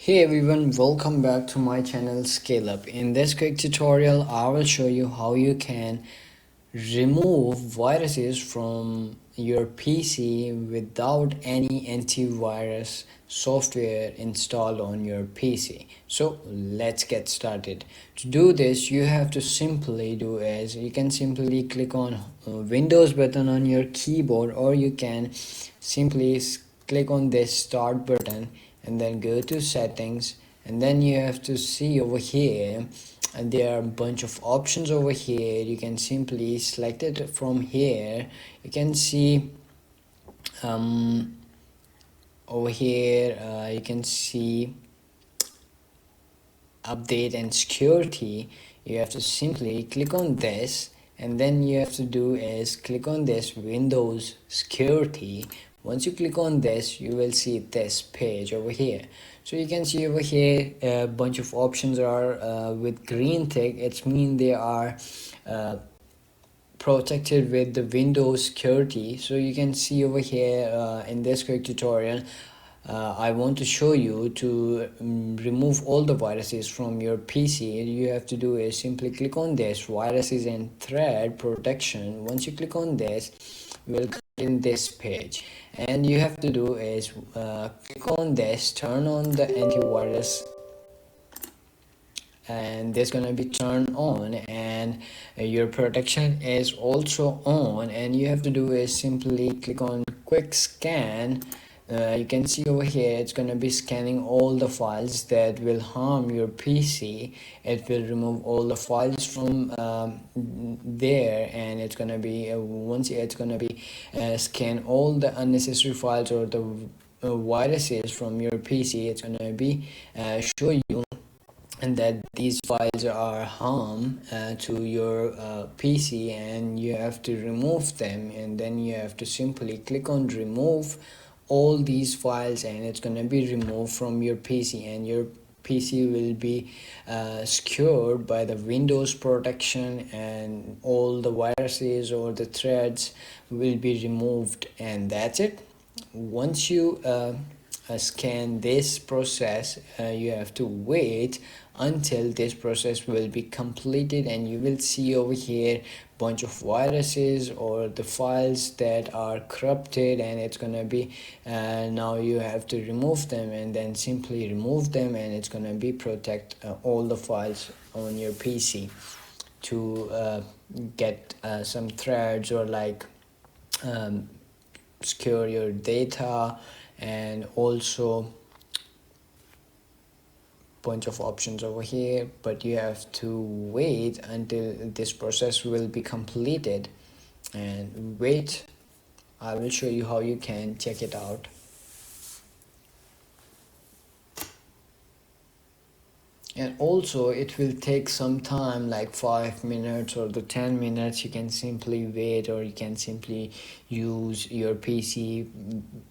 Hey everyone, welcome back to my channel Scale Up. In this quick tutorial, I will show you how you can remove viruses from your PC without any antivirus software installed on your PC. So let's get started. To do this, you have to simply do is you can simply click on Windows button on your keyboard, or you can simply click on this start button and then go to settings, and then you have to see over here, and there are a bunch of options over here. You can simply select it from here. You can see over here, you can see update and security. You have to simply click on this, and then you have to do is click on this Windows security. Once you click on this, you will see this page over here. So you can see over here a bunch of options are with green tick. It's mean they are protected with the Windows security. So you can see over here in this quick tutorial, I want to show you to remove all the viruses from your PC. You have to do is simply click on this viruses and threat protection. Once you click on this, you will come in this page, and you have to do is click on this, turn on the antivirus, and this gonna be turned on, and your protection is also on. And you have to do is simply click on quick scan. You can see over here it's gonna be scanning all the files that will harm your PC. It will remove all the files from there, and it's gonna be once it's gonna be scan all the unnecessary files or the viruses from your PC. It's gonna be show you and that these files are harm to your PC, and you have to remove them. And then you have to simply click on remove all these files, and it's going to be removed from your PC, and your PC will be secured by the Windows protection, and all the viruses or the threads will be removed. And that's it. Once you scan this process, you have to wait until this process will be completed, and you will see over here bunch of viruses or the files that are corrupted, and it's gonna be now you have to remove them, and then simply remove them, and it's gonna be protect all the files on your PC to get some threads or like secure your data. And also bunch of options over here, but you have to wait until this process will be completed. And wait, I will show you how you can check it out. And also it will take some time, like 5 minutes or the 10 minutes. You can simply wait, or you can simply use your PC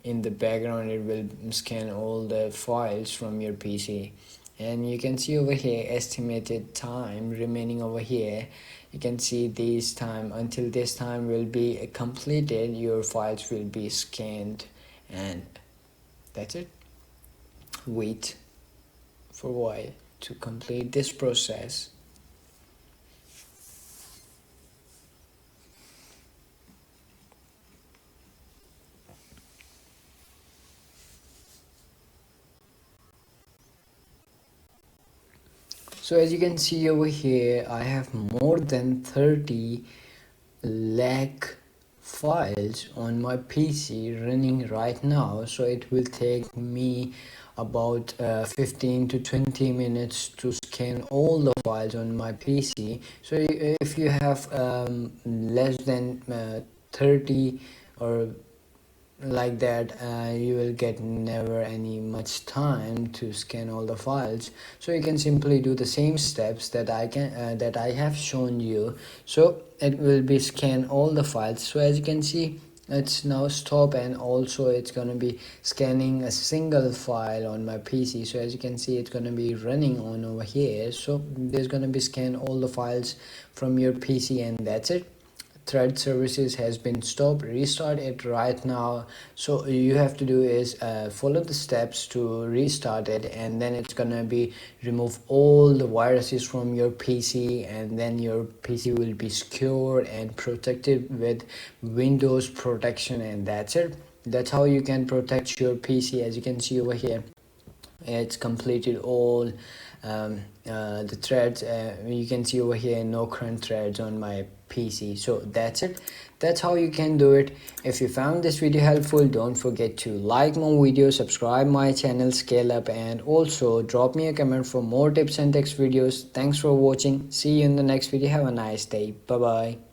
in the background. It will scan all the files from your PC. And you can see over here estimated time remaining over here. You can see this time, until this time will be completed, your files will be scanned. And that's it. Wait for a while to complete this process. So as you can see over here, I have more than 30 lakh files on my PC running right now. So it will take me about 15 to 20 minutes to scan all the files on my PC. So if you have less than 30 or like that, you will get never any much time to scan all the files. So you can simply do the same steps that I have shown you. So it will be scan all the files. So as you can see, it's now stop, and also it's going to be scanning a single file on my PC. So as you can see, it's going to be running on over here. So there's going to be scan all the files from your PC, and that's it. thread services has been stopped, restart it right now. So you have to do is follow the steps to restart it, and then it's gonna be remove all the viruses from your PC, and then your PC will be secured and protected with Windows protection, and that's it. That's how you can protect your PC. As you can see over here, it's completed all the threads. You can see over here no current threads on my PC. So that's it. That's how you can do it. If you found this video helpful, don't forget to like my video, subscribe my channel Scale Up, and also drop me a comment for more tips and tricks videos. Thanks for watching. See you in the next video. Have a nice day. Bye bye.